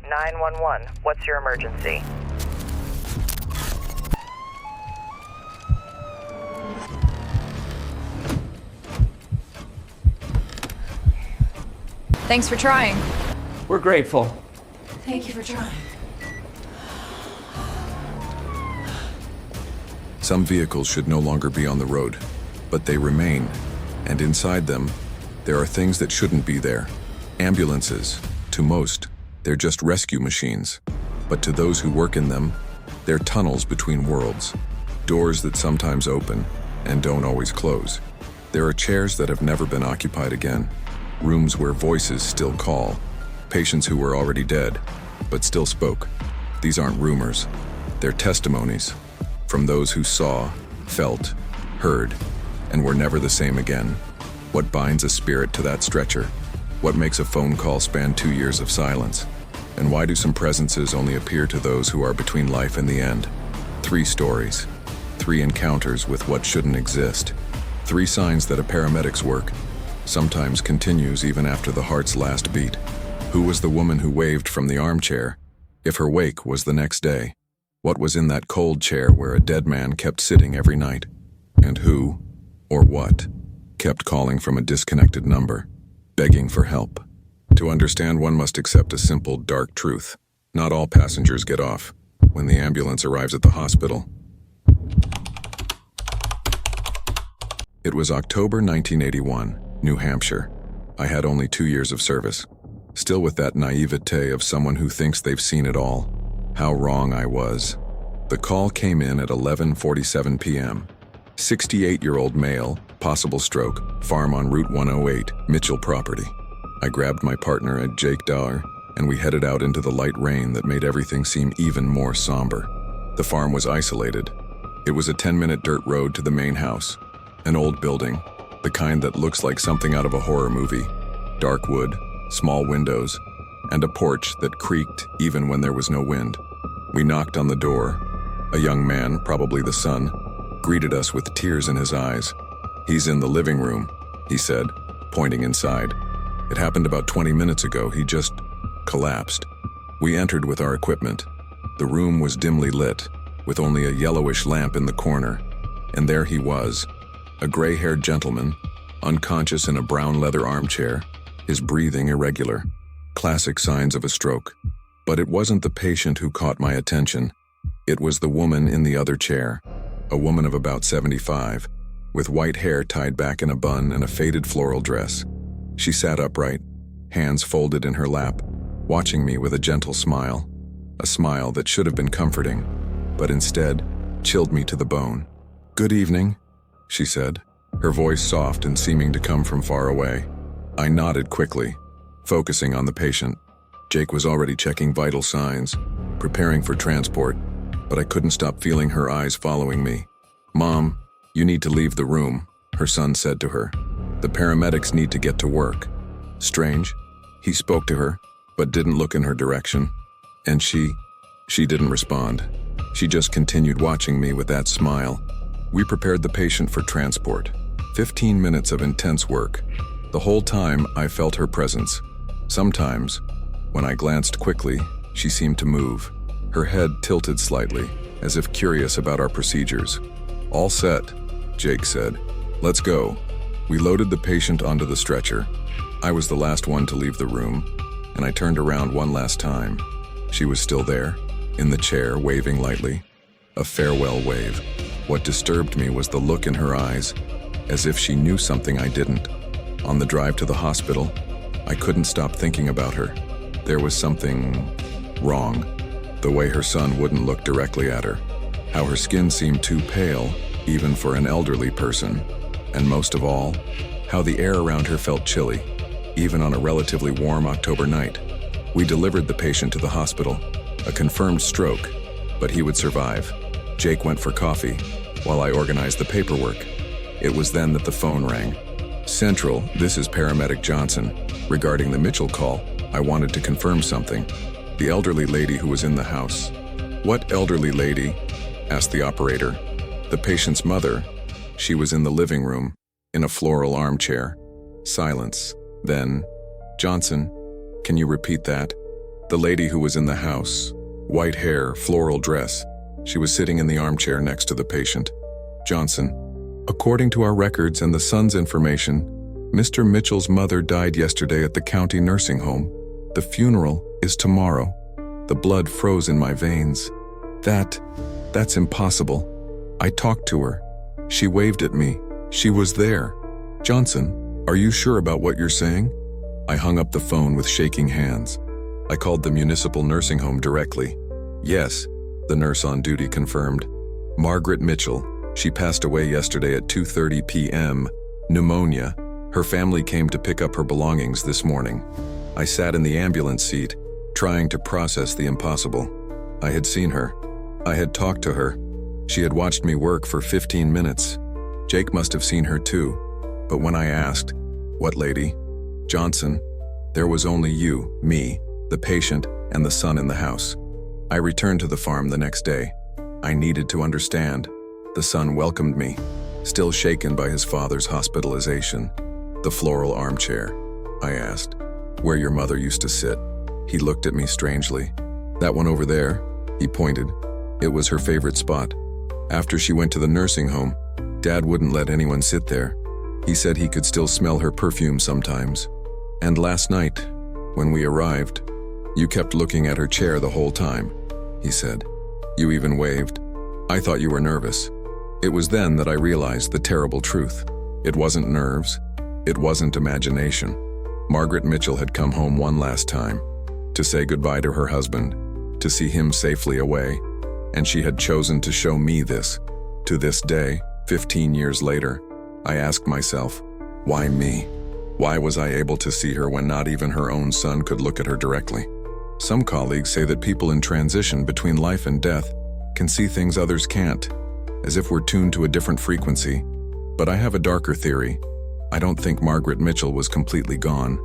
911, what's your emergency? Thanks for trying. We're grateful. Thank you for trying. Some vehicles should no longer be on the road, but they remain, and inside them, there are things that shouldn't be there. Ambulances, to most, they're just rescue machines, but to those who work in them, they're tunnels between worlds, doors that sometimes open and don't always close. There are chairs that have never been occupied again, rooms where voices still call, patients who were already dead, but still spoke. These aren't rumors, they're testimonies from those who saw, felt, heard, and were never the same again. What binds a spirit to that stretcher? What makes a phone call span 2 years of silence? And why do some presences only appear to those who are between life and the end? 3 stories, 3 encounters with what shouldn't exist, 3 signs that a paramedic's work sometimes continues even after the heart's last beat. Who was the woman who waved from the armchair, if her wake was the next day? What was in that cold chair where a dead man kept sitting every night? And who, or what, kept calling from a disconnected number, begging for help? To understand, one must accept a simple, dark truth. Not all passengers get off when the ambulance arrives at the hospital. It was October 1981, New Hampshire. I had only 2 years of service, still with that naivete of someone who thinks they've seen it all. How wrong I was. The call came in at 11:47 p.m. 68-year-old male, possible stroke, farm on Route 108, Mitchell property. I grabbed my partner at Jake Dower, and we headed out into the light rain that made everything seem even more somber. The farm was isolated. It was a 10-minute dirt road to the main house, an old building, the kind that looks like something out of a horror movie. Dark wood, small windows, and a porch that creaked even when there was no wind. We knocked on the door. A young man, probably the son, greeted us with tears in his eyes. "He's in the living room," he said, pointing inside. "It happened about 20 minutes ago. He just collapsed." We entered with our equipment. The room was dimly lit, with only a yellowish lamp in the corner. And there he was, a gray-haired gentleman, unconscious in a brown leather armchair, his breathing irregular. Classic signs of a stroke. But it wasn't the patient who caught my attention. It was the woman in the other chair, a woman of about 75, with white hair tied back in a bun and a faded floral dress. She sat upright, hands folded in her lap, watching me with a gentle smile, a smile that should have been comforting, but instead chilled me to the bone. "Good evening," she said, her voice soft and seeming to come from far away. I nodded quickly, focusing on the patient. Jake was already checking vital signs, preparing for transport, but I couldn't stop feeling her eyes following me. "Mom, you need to leave the room," her son said to her. "The paramedics need to get to work." Strange. He spoke to her, but didn't look in her direction. And she didn't respond. She just continued watching me with that smile. We prepared the patient for transport. 15 minutes of intense work. The whole time I felt her presence. Sometimes, when I glanced quickly, she seemed to move, her head tilted slightly, as if curious about our procedures. "All set," Jake said. "Let's go." We loaded the patient onto the stretcher. I was the last one to leave the room, and I turned around one last time. She was still there, in the chair, waving lightly. A farewell wave. What disturbed me was the look in her eyes, as if she knew something I didn't. On the drive to the hospital, I couldn't stop thinking about her. There was something wrong. The way her son wouldn't look directly at her. How her skin seemed too pale, even for an elderly person. And most of all, how the air around her felt chilly, even on a relatively warm October night. We delivered the patient to the hospital. A confirmed stroke, but he would survive. Jake went for coffee, while I organized the paperwork. It was then that the phone rang. "Central, this is Paramedic Johnson. Regarding the Mitchell call, I wanted to confirm something. The elderly lady who was in the house." "What elderly lady?" asked the operator. "The patient's mother. She was in the living room, in a floral armchair." Silence. Then, "Johnson, can you repeat that?" The lady who was in the house. White hair, floral dress. She was sitting in the armchair next to the patient. Johnson. According to our records and the Sun's information, Mr. Mitchell's mother died yesterday at the county nursing home. The funeral is tomorrow. The blood froze in my veins. That's impossible. I talked to her. She waved at me. She was there. Johnson, are you sure about what you're saying? I hung up the phone with shaking hands. I called the municipal nursing home directly. Yes, the nurse on duty confirmed. Margaret Mitchell. She passed away yesterday at 2:30 p.m. Pneumonia. Her family came to pick up her belongings this morning. I sat in the ambulance seat, trying to process the impossible. I had seen her. I had talked to her. She had watched me work for 15 minutes. Jake must have seen her too. But when I asked, "What lady?" "Johnson." There was only you, me, the patient, and the son in the house. I returned to the farm the next day. I needed to understand. The son welcomed me, still shaken by his father's hospitalization. "The floral armchair," I asked. "Where your mother used to sit." He looked at me strangely. "That one over there?" He pointed. It was her favorite spot. After she went to the nursing home, Dad wouldn't let anyone sit there. He said he could still smell her perfume sometimes. "And last night, when we arrived, you kept looking at her chair the whole time," he said. "You even waved. I thought you were nervous." It was then that I realized the terrible truth. It wasn't nerves. It wasn't imagination. Margaret Mitchell had come home one last time, to say goodbye to her husband, to see him safely away, and she had chosen to show me this. To this day, 15 years later, I ask myself, why me? Why was I able to see her when not even her own son could look at her directly? Some colleagues say that people in transition between life and death can see things others can't, as if we're tuned to a different frequency. But I have a darker theory. I don't think Margaret Mitchell was completely gone.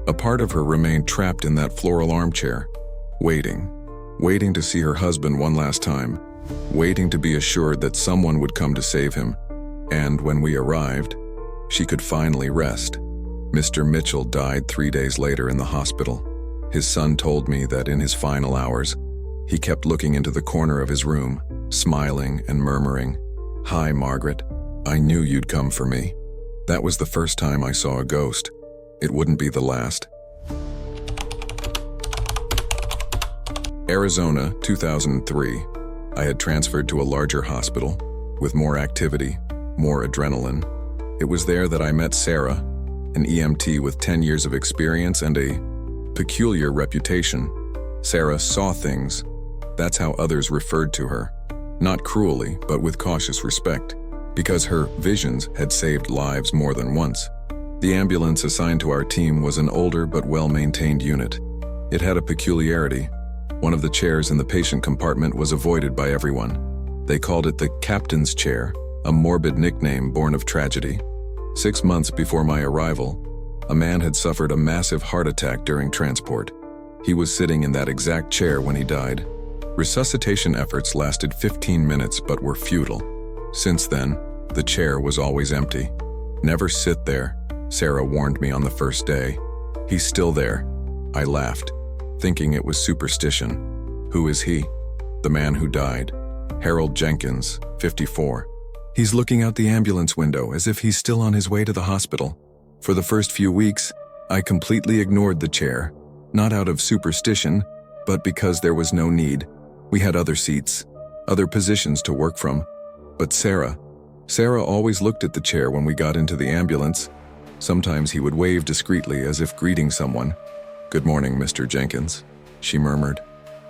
A part of her remained trapped in that floral armchair, waiting to see her husband one last time, waiting to be assured that someone would come to save him. And when we arrived, she could finally rest. Mr. Mitchell died 3 days later in the hospital. His son told me that in his final hours, he kept looking into the corner of his room, smiling and murmuring, "Hi, Margaret. I knew you'd come for me." That was the first time I saw a ghost. It wouldn't be the last. Arizona, 2003. I had transferred to a larger hospital, with more activity, more adrenaline. It was there that I met Sarah, an EMT with 10 years of experience and a peculiar reputation. Sarah saw things. That's how others referred to her. Not cruelly, but with cautious respect, because her visions had saved lives more than once. The ambulance assigned to our team was an older but well-maintained unit. It had a peculiarity. One of the chairs in the patient compartment was avoided by everyone. They called it the captain's chair, a morbid nickname born of tragedy. 6 months before my arrival, a man had suffered a massive heart attack during transport. He was sitting in that exact chair when he died. Resuscitation efforts lasted 15 minutes but were futile. Since then, the chair was always empty. "Never sit there," Sarah warned me on the first day. "He's still there." I laughed, thinking it was superstition. Who is he? The man who died. Harold Jenkins, 54. He's looking out the ambulance window as if he's still on his way to the hospital. For the first few weeks, I completely ignored the chair, not out of superstition, but because there was no need. We had other seats, other positions to work from. But Sarah always looked at the chair when we got into the ambulance. Sometimes he would wave discreetly as if greeting someone. "Good morning, Mr. Jenkins," she murmured.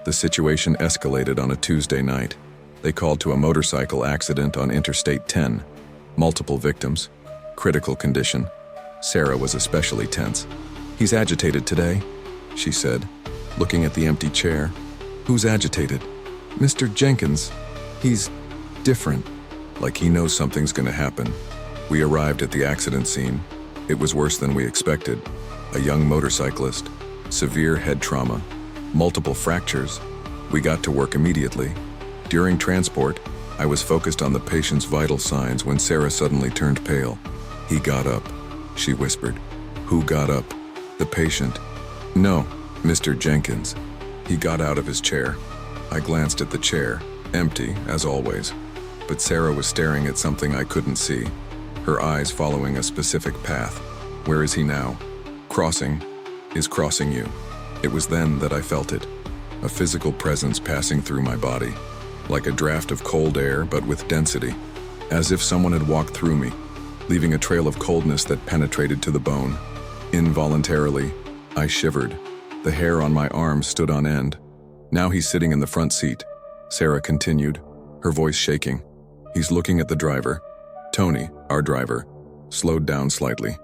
The situation escalated on a Tuesday night. They called to a motorcycle accident on Interstate 10. Multiple victims. Critical condition. Sarah was especially tense. "He's agitated today," she said, looking at the empty chair. "Who's agitated?" "Mr. Jenkins. He's different, like he knows something's gonna happen." We arrived at the accident scene. It was worse than we expected. A young motorcyclist, severe head trauma, multiple fractures. We got to work immediately. During transport, I was focused on the patient's vital signs when Sarah suddenly turned pale. "He got up," she whispered. "Who got up?" "The patient." "No, Mr. Jenkins. He got out of his chair. I glanced at the chair, empty, as always. But Sarah was staring at something I couldn't see, her eyes following a specific path. Where is he now? Crossing is crossing you. It was then that I felt it, a physical presence passing through my body, like a draft of cold air but with density, as if someone had walked through me, leaving a trail of coldness that penetrated to the bone. Involuntarily, I shivered. The hair on my arms stood on end. Now he's sitting in the front seat, Sarah continued, her voice shaking. He's looking at the driver. Tony, our driver, slowed down slightly.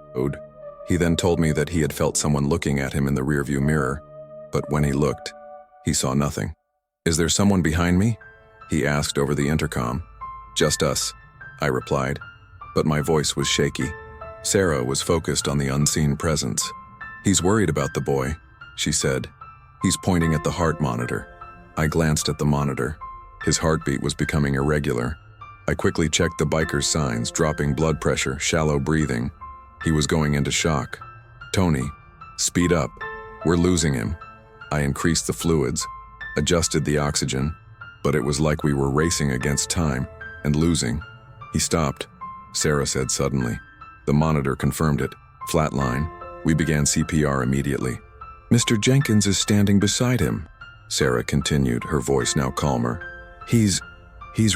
He then told me that he had felt someone looking at him in the rearview mirror, but when he looked, he saw nothing. Is there someone behind me? He asked over the intercom. Just us, I replied, but my voice was shaky. Sarah was focused on the unseen presence. He's worried about the boy, she said. He's pointing at the heart monitor. I glanced at the monitor. His heartbeat was becoming irregular. I quickly checked the biker's signs, dropping blood pressure, shallow breathing. He was going into shock. Tony, speed up. We're losing him. I increased the fluids, adjusted the oxygen, but it was like we were racing against time and losing. He stopped, Sarah said suddenly. The monitor confirmed it. Flatline. We began CPR immediately. Mr. Jenkins is standing beside him, Sarah continued, her voice now calmer. He's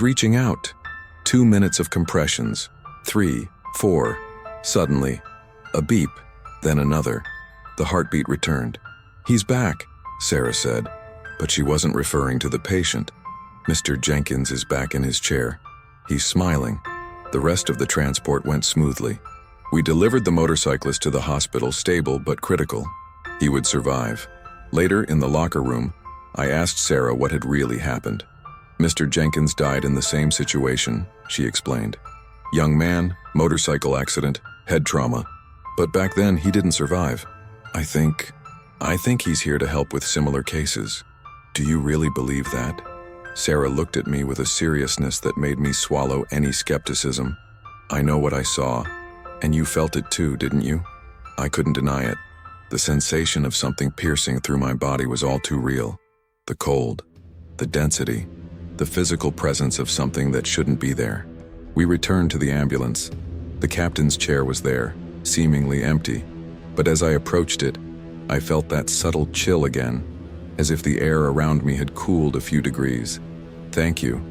reaching out. 2 minutes of compressions. 3, 4. Suddenly, a beep, then another. The heartbeat returned. He's back, Sarah said, but she wasn't referring to the patient. Mr. Jenkins is back in his chair. He's smiling. The rest of the transport went smoothly. We delivered the motorcyclist to the hospital, stable but critical. He would survive. Later, in the locker room, I asked Sarah what had really happened. Mr. Jenkins died in the same situation, she explained. Young man, motorcycle accident, head trauma. But back then, he didn't survive. I think he's here to help with similar cases. Do you really believe that? Sarah looked at me with a seriousness that made me swallow any skepticism. I know what I saw, and you felt it too, didn't you? I couldn't deny it. The sensation of something piercing through my body was all too real. The cold, the density, the physical presence of something that shouldn't be there. We returned to the ambulance. The captain's chair was there, seemingly empty, but as I approached it, I felt that subtle chill again, as if the air around me had cooled a few degrees. Thank you,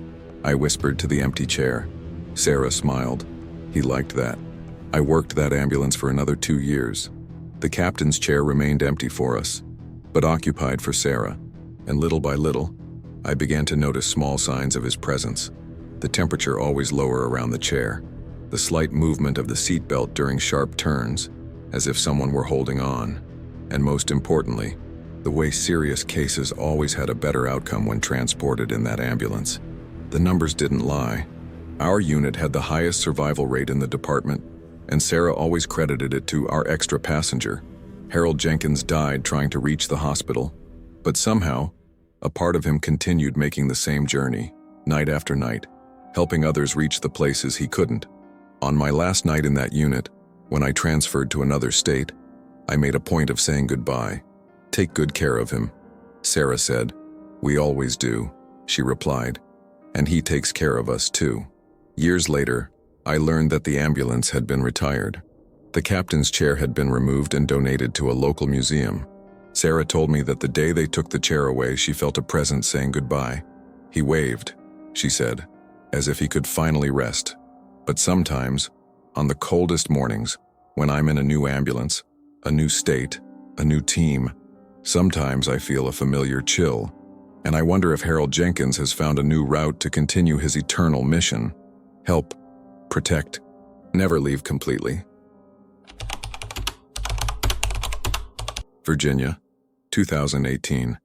I whispered to the empty chair. Sarah smiled. He liked that. I worked that ambulance for another 2 years. The captain's chair remained empty for us, but occupied for Sarah, and little by little, I began to notice small signs of his presence. The temperature always lower around the chair, the slight movement of the seatbelt during sharp turns, as if someone were holding on, and most importantly, the way serious cases always had a better outcome when transported in that ambulance. The numbers didn't lie. Our unit had the highest survival rate in the department, and Sarah always credited it to our extra passenger. Harold Jenkins died trying to reach the hospital, but somehow, a part of him continued making the same journey, night after night, helping others reach the places he couldn't. On my last night in that unit, when I transferred to another state, I made a point of saying goodbye. Take good care of him, Sarah said. We always do, she replied, and he takes care of us too. Years later, I learned that the ambulance had been retired. The captain's chair had been removed and donated to a local museum. Sarah told me that the day they took the chair away, she felt a presence saying goodbye. He waved, she said, as if he could finally rest. But sometimes, on the coldest mornings, when I'm in a new ambulance, a new state, a new team, sometimes I feel a familiar chill, and I wonder if Harold Jenkins has found a new route to continue his eternal mission. Help, protect, never leave completely. Virginia, 2018.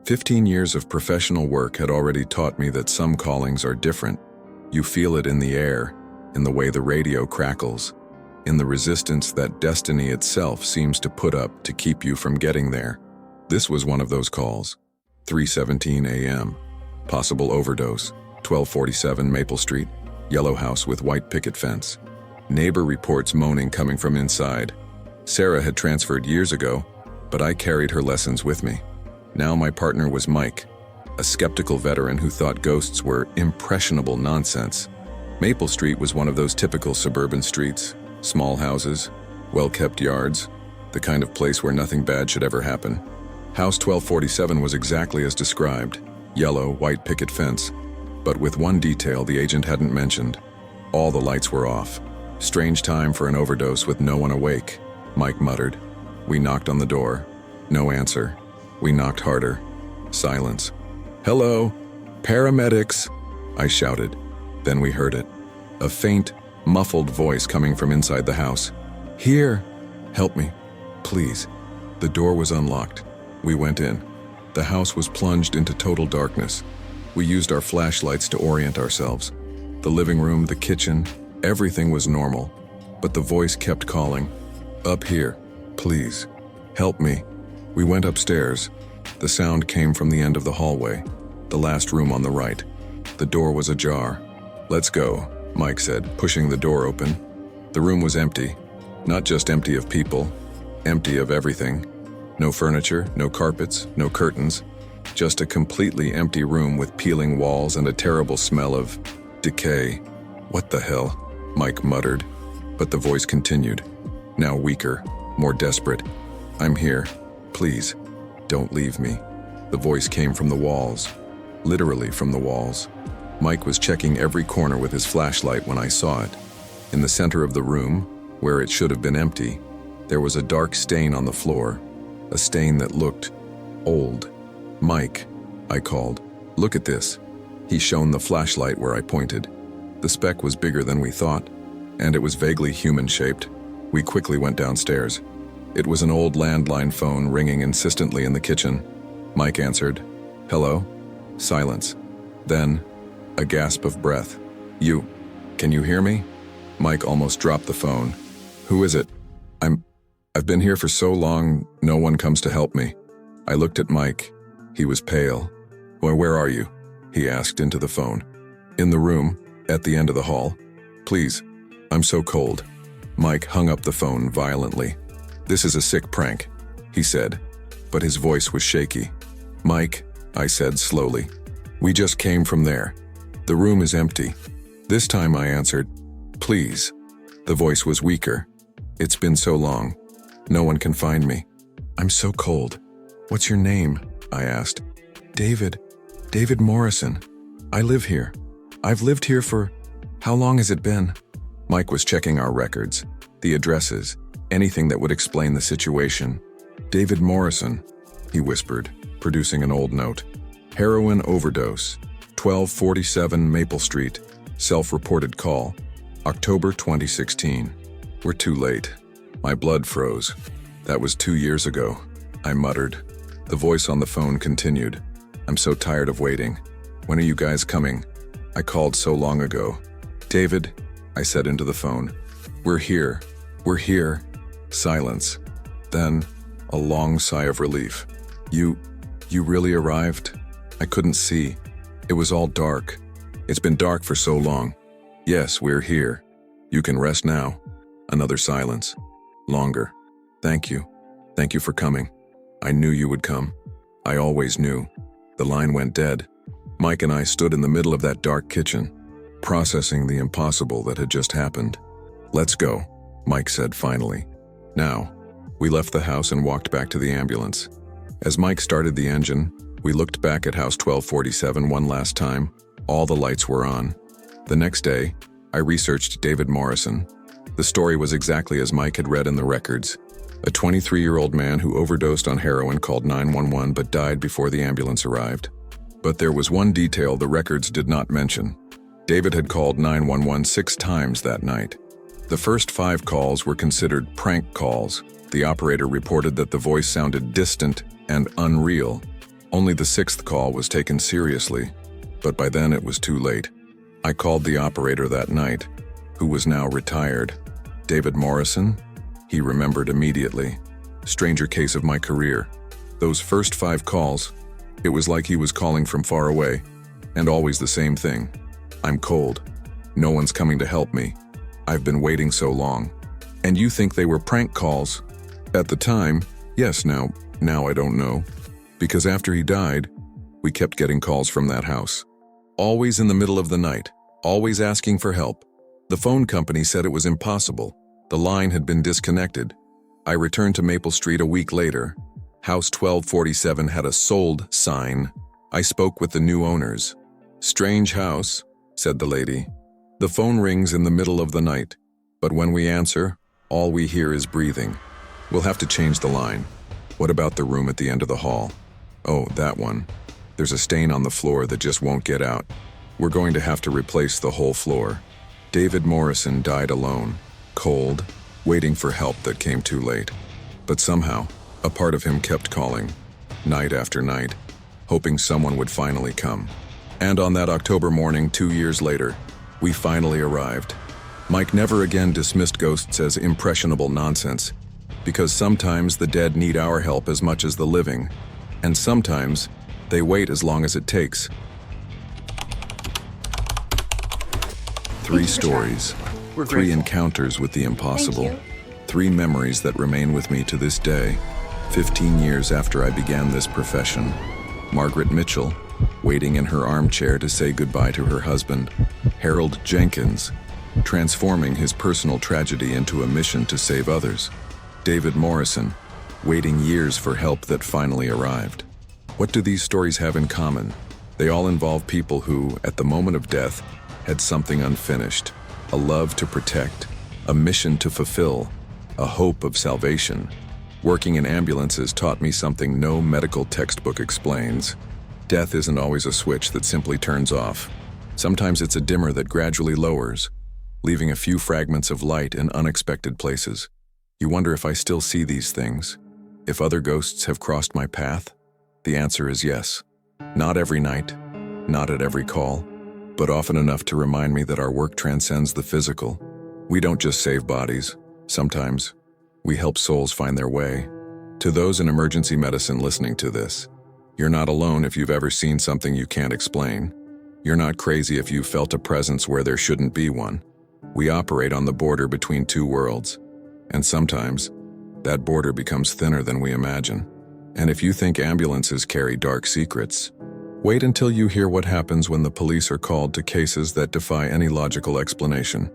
15 years of professional work had already taught me that some callings are different. You feel it in the air, in the way the radio crackles, in the resistance that destiny itself seems to put up to keep you from getting there. This was one of those calls. 3:17 a.m. Possible overdose. 1247 Maple Street. Yellow house with white picket fence. Neighbor reports moaning coming from inside. Sarah had transferred years ago, but I carried her lessons with me. Now my partner was Mike, a skeptical veteran who thought ghosts were impressionable nonsense. Maple Street was one of those typical suburban streets, small houses, well-kept yards, the kind of place where nothing bad should ever happen. House 1247 was exactly as described, yellow, white picket fence, but with one detail the agent hadn't mentioned. All the lights were off. Strange time for an overdose with no one awake, Mike muttered. We knocked on the door. No answer. We knocked harder. Silence. "Hello? Paramedics!" I shouted. Then we heard it. A faint, muffled voice coming from inside the house. "Here! Help me, please." The door was unlocked. We went in. The house was plunged into total darkness. We used our flashlights to orient ourselves. The living room, the kitchen, everything was normal. But the voice kept calling. "Up here, please. Help me." We went upstairs. The sound came from the end of the hallway, the last room on the right. The door was ajar. "Let's go," Mike said, pushing the door open. The room was empty. Not just empty of people, empty of everything. No furniture, no carpets, no curtains. Just a completely empty room with peeling walls and a terrible smell of decay. "What the hell?" Mike muttered. But the voice continued, now weaker, more desperate. "I'm here. Please, don't leave me." The voice came from the walls, literally from the walls. Mike was checking every corner with his flashlight when I saw it. In the center of the room, where it should have been empty, there was a dark stain on the floor, a stain that looked old. "Mike," I called, "look at this." He shone the flashlight where I pointed. The speck was bigger than we thought, and it was vaguely human-shaped. We quickly went downstairs. It was an old landline phone ringing insistently in the kitchen. Mike answered. "Hello?" Silence. Then, a gasp of breath. Can you hear me?" Mike almost dropped the phone. "Who is it? I've been here for so long, no one comes to help me." I looked at Mike. He was pale. Where are you?" he asked into the phone. "In the room, at the end of the hall. Please, I'm so cold." Mike hung up the phone violently. "This is a sick prank," he said, but his voice was shaky. "Mike," I said slowly, "we just came from there. The room is empty." This time I answered, "Please." The voice was weaker. "It's been so long. No one can find me. I'm so cold." "What's your name?" I asked. David Morrison. I live here. I've lived here for... How long has it been?" Mike was checking our records, the addresses, anything that would explain the situation. "David Morrison," he whispered, producing an old note. "Heroin overdose, 1247 Maple Street, self-reported call, October 2016. We're too late." My blood froze. "That was 2 years ago," I muttered. The voice on the phone continued. "I'm so tired of waiting. When are you guys coming? I called so long ago." "David," I said into the phone. We're here. Silence. Then, a long sigh of relief. You really arrived?" I couldn't see. It was all dark. It's been dark for so long. "Yes, we're here. You can rest now." Another silence. Longer. "Thank you. Thank you for coming. I knew you would come. I always knew." The line went dead. Mike and I stood in the middle of that dark kitchen, processing the impossible that had just happened. "Let's go," Mike said finally. "Now." We left the house and walked back to the ambulance. As Mike started the engine, we looked back at House 1247 one last time. All the lights were on. The next day, I researched David Morrison. The story was exactly as Mike had read in the records. A 23-year-old man who overdosed on heroin called 911 but died before the ambulance arrived. But there was one detail the records did not mention. David had called 911 6 times that night. The first 5 calls were considered prank calls. The operator reported that the voice sounded distant and unreal. Only the 6th call was taken seriously, but by then it was too late. I called the operator that night, who was now retired. "David Morrison?" He remembered immediately. Stranger case of my career. Those first 5 calls, it was like he was calling from far away, and always the same thing. "I'm cold. No one's coming to help me. I've been waiting so long." "And you think they were prank calls?" "At the time, yes. Now I don't know. Because after he died, we kept getting calls from that house. Always in the middle of the night, always asking for help. The phone company said it was impossible. The line had been disconnected. I returned to Maple Street a week later. House 1247 had a sold sign. I spoke with the new owners. "Strange house," said the lady. "The phone rings in the middle of the night, but when we answer, all we hear is breathing. We'll have to change the line." "What about the room at the end of the hall?" "Oh, that one. There's a stain on the floor that just won't get out. We're going to have to replace the whole floor." David Morrison died alone, cold, waiting for help that came too late. But somehow, a part of him kept calling, night after night, hoping someone would finally come. And on that October morning, 2 years later, we finally arrived. Mike never again dismissed ghosts as impressionable nonsense, because sometimes the dead need our help as much as the living, and sometimes they wait as long as it takes. 3 stories, 3 encounters with the impossible, 3 memories that remain with me to this day, 15 years after I began this profession. Margaret Mitchell, waiting in her armchair to say goodbye to her husband. Harold Jenkins, transforming his personal tragedy into a mission to save others. David Morrison, waiting years for help that finally arrived. What do these stories have in common? They all involve people who, at the moment of death, had something unfinished, a love to protect, a mission to fulfill, a hope of salvation. Working in ambulances taught me something no medical textbook explains. Death isn't always a switch that simply turns off. Sometimes it's a dimmer that gradually lowers, leaving a few fragments of light in unexpected places. You wonder if I still see these things, if other ghosts have crossed my path? The answer is yes. Not every night, not at every call, but often enough to remind me that our work transcends the physical. We don't just save bodies. Sometimes we help souls find their way. To those in emergency medicine listening to this, you're not alone if you've ever seen something you can't explain. You're not crazy if you've felt a presence where there shouldn't be one. We operate on the border between 2 worlds, and sometimes that border becomes thinner than we imagine. And if you think ambulances carry dark secrets, wait until you hear what happens when the police are called to cases that defy any logical explanation.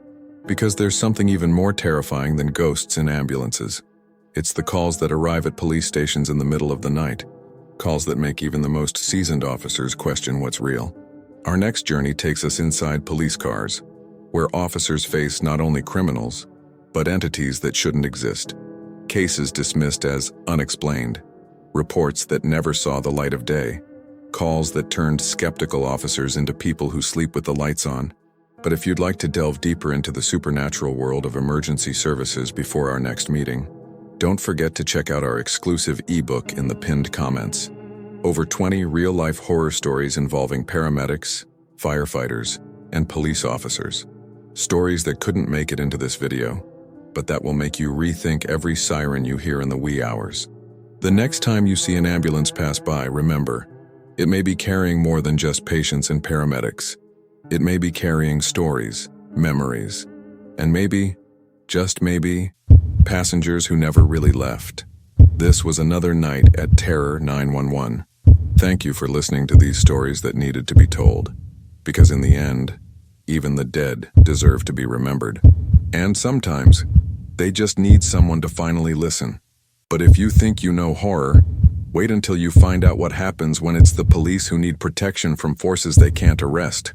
Because there's something even more terrifying than ghosts in ambulances. It's the calls that arrive at police stations in the middle of the night. Calls that make even the most seasoned officers question what's real. Our next journey takes us inside police cars, where officers face not only criminals, but entities that shouldn't exist. Cases dismissed as unexplained. Reports that never saw the light of day. Calls that turned skeptical officers into people who sleep with the lights on. But if you'd like to delve deeper into the supernatural world of emergency services before our next meeting, don't forget to check out our exclusive ebook in the pinned comments. Over 20 real-life horror stories involving paramedics, firefighters, and police officers. Stories that couldn't make it into this video, but that will make you rethink every siren you hear in the wee hours. The next time you see an ambulance pass by, remember, it may be carrying more than just patients and paramedics. It may be carrying stories, memories, and maybe, just maybe, passengers who never really left. This was another night at Terror 911. Thank you for listening to these stories that needed to be told, because in the end, even the dead deserve to be remembered. And sometimes, they just need someone to finally listen. But if you think you know horror, wait until you find out what happens when it's the police who need protection from forces they can't arrest.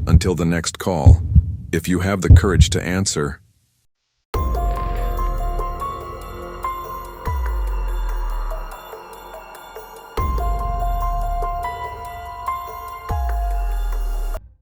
Until the next call, if you have the courage to answer,